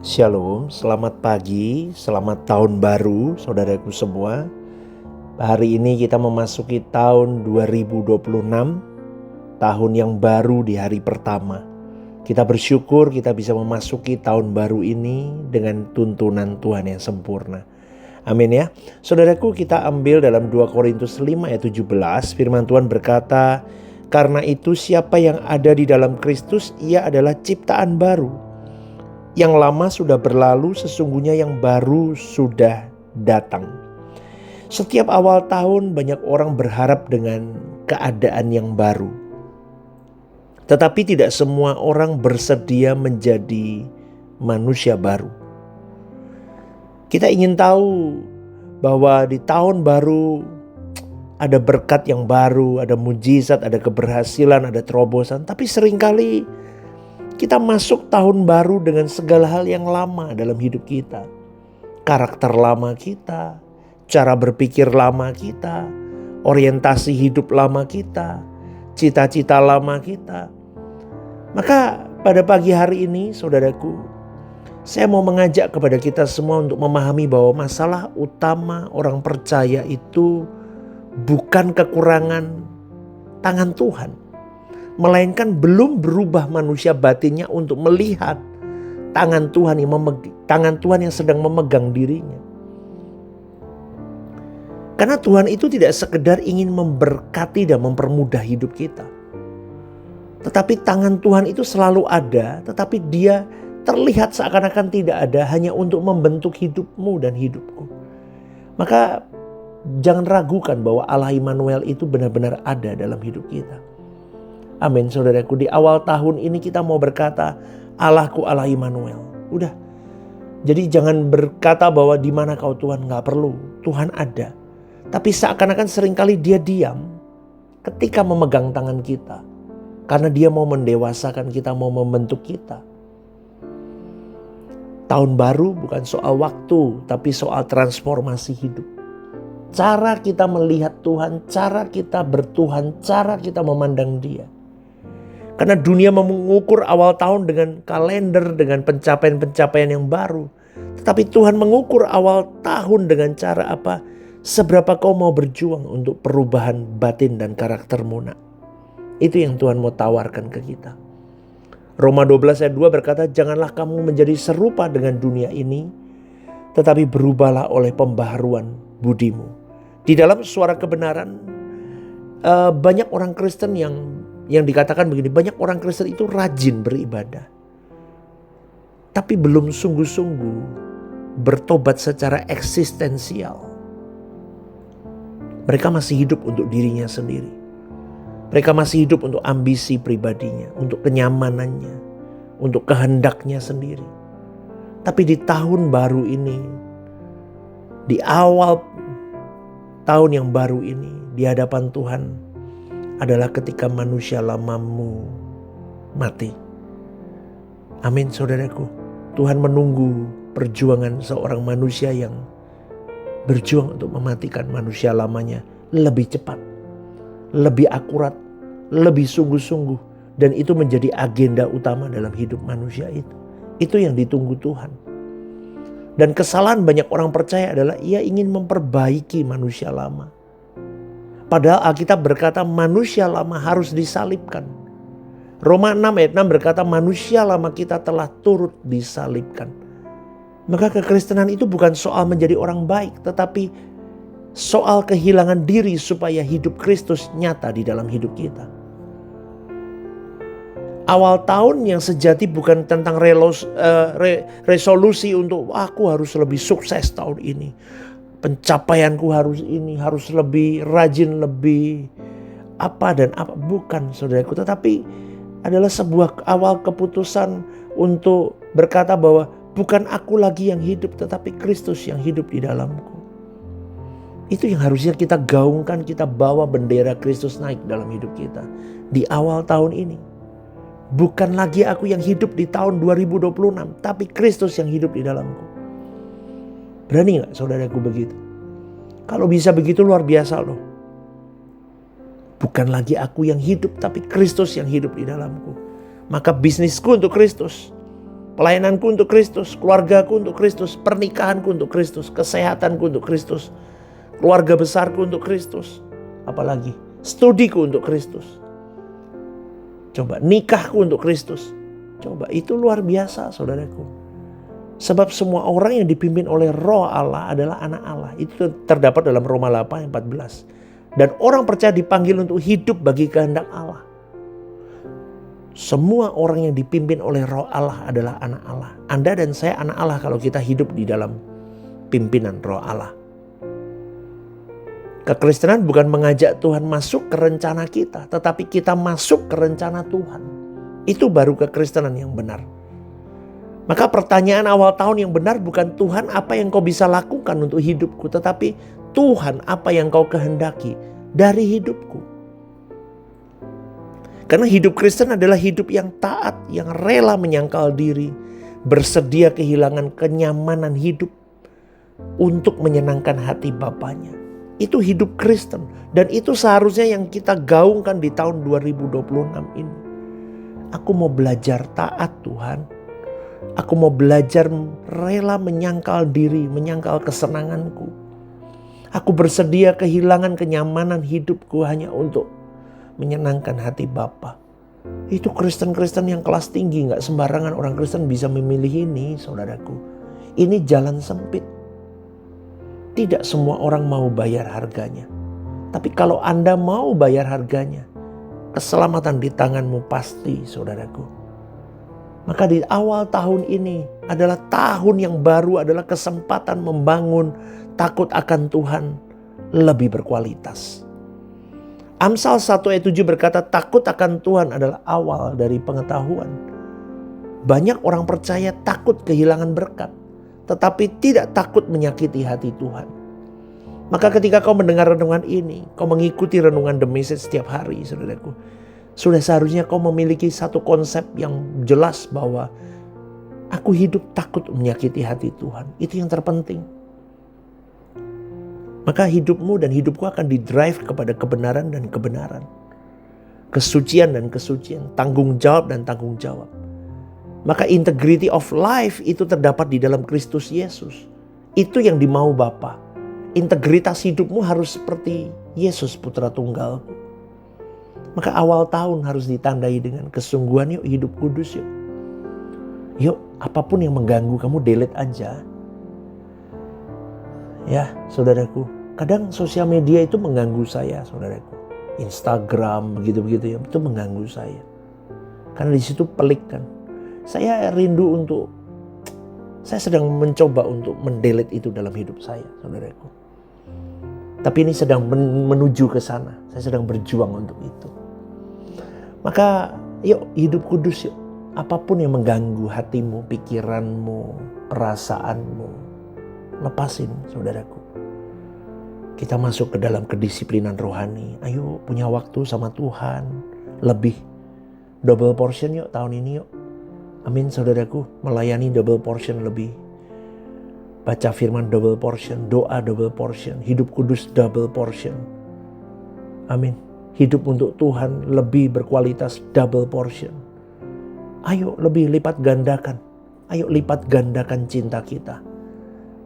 Shalom, selamat pagi, selamat tahun baru saudaraku semua. Hari ini kita memasuki tahun 2026, tahun yang baru di hari pertama. Kita bersyukur kita bisa memasuki tahun baru ini dengan tuntunan Tuhan yang sempurna. Amin ya. Saudaraku, kita ambil dalam 2 Korintus 5 ayat 17, firman Tuhan berkata, "Karena itu siapa yang ada di dalam Kristus, ia adalah ciptaan baru. Yang lama sudah berlalu, sesungguhnya yang baru sudah datang." Setiap awal tahun banyak orang berharap dengan keadaan yang baru. Tetapi tidak semua orang bersedia menjadi manusia baru. Kita ingin tahu bahwa di tahun baru ada berkat yang baru, ada mujizat, ada keberhasilan, ada terobosan. Tapi seringkali kita masuk tahun baru dengan segala hal yang lama dalam hidup kita. Karakter lama kita, cara berpikir lama kita, orientasi hidup lama kita, cita-cita lama kita. Maka pada pagi hari ini saudaraku, saya mau mengajak kepada kita semua untuk memahami bahwa masalah utama orang percaya itu bukan kekurangan tangan Tuhan, melainkan belum berubah manusia batinnya untuk melihat tangan Tuhan yang sedang memegang dirinya. Karena Tuhan itu tidak sekedar ingin memberkati dan mempermudah hidup kita. Tetapi tangan Tuhan itu selalu ada, tetapi dia terlihat seakan-akan tidak ada hanya untuk membentuk hidupmu dan hidupku. Maka jangan ragukan bahwa Allah Immanuel itu benar-benar ada dalam hidup kita. Amin saudaraku, di awal tahun ini kita mau berkata, Allahku Allah Immanuel. Udah. Jadi jangan berkata bahwa di mana kau Tuhan, gak perlu. Tuhan ada. Tapi seakan-akan seringkali dia diam ketika memegang tangan kita. Karena dia mau mendewasakan kita, mau membentuk kita. Tahun baru bukan soal waktu, tapi soal transformasi hidup. Cara kita melihat Tuhan, cara kita bertuhan, cara kita memandang dia. Karena dunia mengukur awal tahun dengan kalender, dengan pencapaian-pencapaian yang baru. Tetapi Tuhan mengukur awal tahun dengan cara apa? Seberapa kau mau berjuang untuk perubahan batin dan karaktermu nak. Itu yang Tuhan mau tawarkan ke kita. Roma 12 ayat 2 berkata, "Janganlah kamu menjadi serupa dengan dunia ini, tetapi berubahlah oleh pembaharuan budimu." Di dalam suara kebenaran, banyak orang Kristen yang dikatakan begini, banyak orang Kristen itu rajin beribadah, tapi belum sungguh-sungguh bertobat secara eksistensial. Mereka masih hidup untuk dirinya sendiri. Mereka masih hidup untuk ambisi pribadinya, untuk kenyamanannya, untuk kehendaknya sendiri. Tapi di tahun baru ini, di awal tahun yang baru ini, di hadapan Tuhan adalah ketika manusia lamamu mati. Amin saudaraku. Tuhan menunggu perjuangan seorang manusia yang berjuang untuk mematikan manusia lamanya lebih cepat, lebih akurat, lebih sungguh-sungguh. Dan itu menjadi agenda utama dalam hidup manusia itu. Itu yang ditunggu Tuhan. Dan kesalahan banyak orang percaya adalah ia ingin memperbaiki manusia lama. Padahal Alkitab berkata manusia lama harus disalibkan. Roma 6 ayat 6 berkata manusia lama kita telah turut disalibkan. Maka kekristenan itu bukan soal menjadi orang baik, tetapi soal kehilangan diri supaya hidup Kristus nyata di dalam hidup kita. Awal tahun yang sejati bukan tentang resolusi untuk aku harus lebih sukses tahun ini. Pencapaianku harus ini, harus lebih rajin, lebih apa dan apa. Bukan saudaraku, tetapi adalah sebuah awal keputusan untuk berkata bahwa bukan aku lagi yang hidup, tetapi Kristus yang hidup di dalamku. Itu yang harusnya kita gaungkan, kita bawa bendera Kristus naik dalam hidup kita di awal tahun ini. Bukan lagi aku yang hidup di tahun 2026, tapi Kristus yang hidup di dalamku. Berani gak saudaraku begitu? Kalau bisa begitu luar biasa loh. Bukan lagi aku yang hidup, tapi Kristus yang hidup di dalamku. Maka bisnisku untuk Kristus. Pelayananku untuk Kristus, keluargaku untuk Kristus, pernikahanku untuk Kristus, kesehatanku untuk Kristus, keluarga besarku untuk Kristus. Apalagi studiku untuk Kristus. Coba nikahku untuk Kristus. Coba itu luar biasa saudaraku. Sebab semua orang yang dipimpin oleh Roh Allah adalah anak Allah. Itu terdapat dalam Roma 8 ayat 14. Dan orang percaya dipanggil untuk hidup bagi kehendak Allah. Semua orang yang dipimpin oleh Roh Allah adalah anak Allah. Anda dan saya anak Allah kalau kita hidup di dalam pimpinan Roh Allah. Kekristenan bukan mengajak Tuhan masuk ke rencana kita, tetapi kita masuk ke rencana Tuhan. Itu baru kekristenan yang benar. Maka pertanyaan awal tahun yang benar bukan Tuhan apa yang kau bisa lakukan untuk hidupku, tetapi Tuhan apa yang kau kehendaki dari hidupku. Karena hidup Kristen adalah hidup yang taat, yang rela menyangkal diri, bersedia kehilangan kenyamanan hidup untuk menyenangkan hati Bapaknya. Itu hidup Kristen dan itu seharusnya yang kita gaungkan di tahun 2026 ini. Aku mau belajar taat Tuhan. Aku mau belajar rela menyangkal diri, menyangkal kesenanganku. Aku bersedia kehilangan kenyamanan hidupku hanya untuk menyenangkan hati Bapa. Itu Kristen-Kristen yang kelas tinggi. Gak sembarangan orang Kristen bisa memilih ini saudaraku. Ini jalan sempit. Tidak semua orang mau bayar harganya. Tapi kalau Anda mau bayar harganya, keselamatan di tanganmu pasti saudaraku. Maka di awal tahun ini adalah tahun yang baru, adalah kesempatan membangun takut akan Tuhan lebih berkualitas. Amsal 1 ayat 7 berkata takut akan Tuhan adalah awal dari pengetahuan. Banyak orang percaya takut kehilangan berkat, tetapi tidak takut menyakiti hati Tuhan. Maka ketika kau mendengar renungan ini, kau mengikuti renungan The Message setiap hari saudaraku. Sudah seharusnya kau memiliki satu konsep yang jelas bahwa aku hidup takut menyakiti hati Tuhan. Itu yang terpenting. Maka hidupmu dan hidupku akan didrive kepada kebenaran dan kebenaran. Kesucian dan kesucian. Tanggung jawab dan tanggung jawab. Maka integrity of life itu terdapat di dalam Kristus Yesus. Itu yang dimau Bapa. Integritas hidupmu harus seperti Yesus Putra Tunggalku. Maka awal tahun harus ditandai dengan kesungguhan. Yuk hidup kudus yuk. Yuk apapun yang mengganggu kamu delete aja. Ya saudaraku. Kadang sosial media itu mengganggu saya saudaraku. Instagram begitu-begitu ya. Itu mengganggu saya. Karena di situ pelik kan. Saya rindu untuk. Saya sedang mencoba untuk mendelete itu dalam hidup saya saudaraku. Tapi ini sedang menuju ke sana. Saya sedang berjuang untuk itu. Maka yuk hidup kudus yuk. Apapun yang mengganggu hatimu, pikiranmu, perasaanmu. Lepasin saudaraku. Kita masuk ke dalam kedisiplinan rohani. Ayo punya waktu sama Tuhan. Lebih. Double portion yuk tahun ini yuk. Amin saudaraku. Melayani double portion lebih. Baca firman double portion. Doa double portion. Hidup kudus double portion. Amin. Hidup untuk Tuhan lebih berkualitas double portion. Ayo lebih lipat gandakan. Ayo lipat gandakan cinta kita.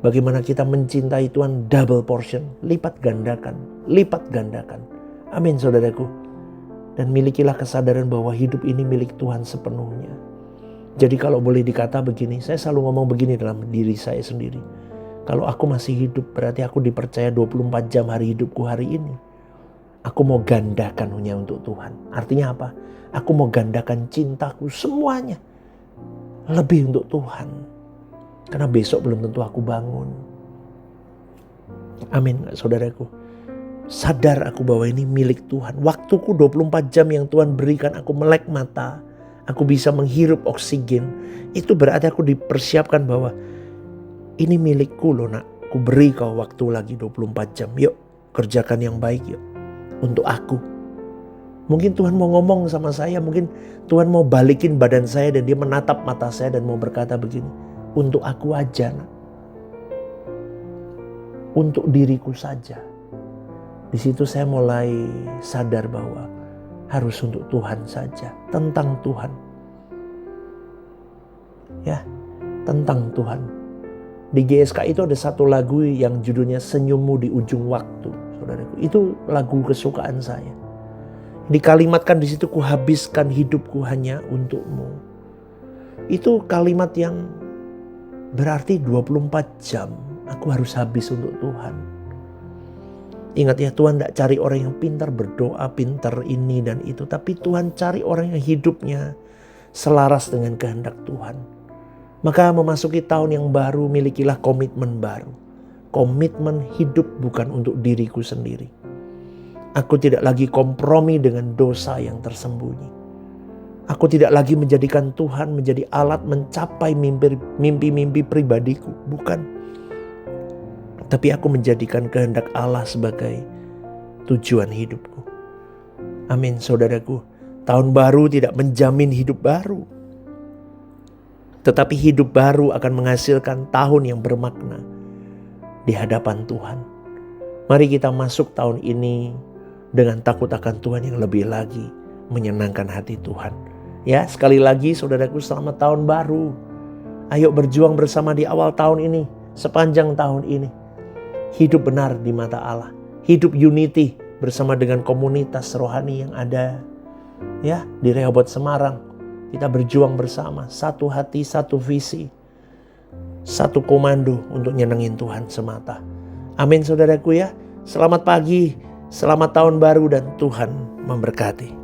Bagaimana kita mencintai Tuhan double portion. Lipat gandakan. Lipat gandakan. Amin saudaraku. Dan milikilah kesadaran bahwa hidup ini milik Tuhan sepenuhnya. Jadi kalau boleh dikata begini. Saya selalu ngomong begini dalam diri saya sendiri. Kalau aku masih hidup berarti aku dipercaya 24 jam hari hidupku hari ini. Aku mau gandakan hanya untuk Tuhan. Artinya apa? Aku mau gandakan cintaku semuanya. Lebih untuk Tuhan. Karena besok belum tentu aku bangun. Amin saudaraku. Sadar aku bahwa ini milik Tuhan. Waktuku 24 jam yang Tuhan berikan. Aku melek mata. Aku bisa menghirup oksigen. Itu berarti aku dipersiapkan bahwa ini milikku loh nak. Aku beri kau waktu lagi 24 jam. Yuk kerjakan yang baik yuk. Untuk aku. Mungkin Tuhan mau ngomong sama saya. Mungkin Tuhan mau balikin badan saya. Dan dia menatap mata saya dan mau berkata begini. Untuk aku aja nak. Untuk diriku saja. Di situ saya mulai sadar bahwa harus untuk Tuhan saja. Tentang Tuhan. Ya, tentang Tuhan. Di GSK itu ada satu lagu yang judulnya Senyummu di Ujung Waktu, saudaraku. Itu lagu kesukaan saya. Dikalimatkan di situ, ku habiskan hidupku hanya untukmu. Itu kalimat yang berarti 24 jam aku harus habis untuk Tuhan. Ingat ya, Tuhan tidak cari orang yang pintar berdoa, pintar ini dan itu. Tapi Tuhan cari orang yang hidupnya selaras dengan kehendak Tuhan. Maka memasuki tahun yang baru, milikilah komitmen baru. Komitmen hidup bukan untuk diriku sendiri. Aku tidak lagi kompromi dengan dosa yang tersembunyi. Aku tidak lagi menjadikan Tuhan menjadi alat mencapai mimpi-mimpi pribadiku. Bukan. Tapi aku menjadikan kehendak Allah sebagai tujuan hidupku. Amin, saudaraku. Tahun baru tidak menjamin hidup baru. Tetapi hidup baru akan menghasilkan tahun yang bermakna di hadapan Tuhan. Mari kita masuk tahun ini dengan takut akan Tuhan yang lebih lagi menyenangkan hati Tuhan. Ya, sekali lagi saudaraku, selamat tahun baru. Ayo berjuang bersama di awal tahun ini, sepanjang tahun ini. Hidup benar di mata Allah. Hidup unity bersama dengan komunitas rohani yang ada ya di Rehoboth Semarang. Kita berjuang bersama, satu hati, satu visi, satu komando untuk nyenengin Tuhan semata. Amin saudaraku ya. Selamat pagi, selamat tahun baru dan Tuhan memberkati.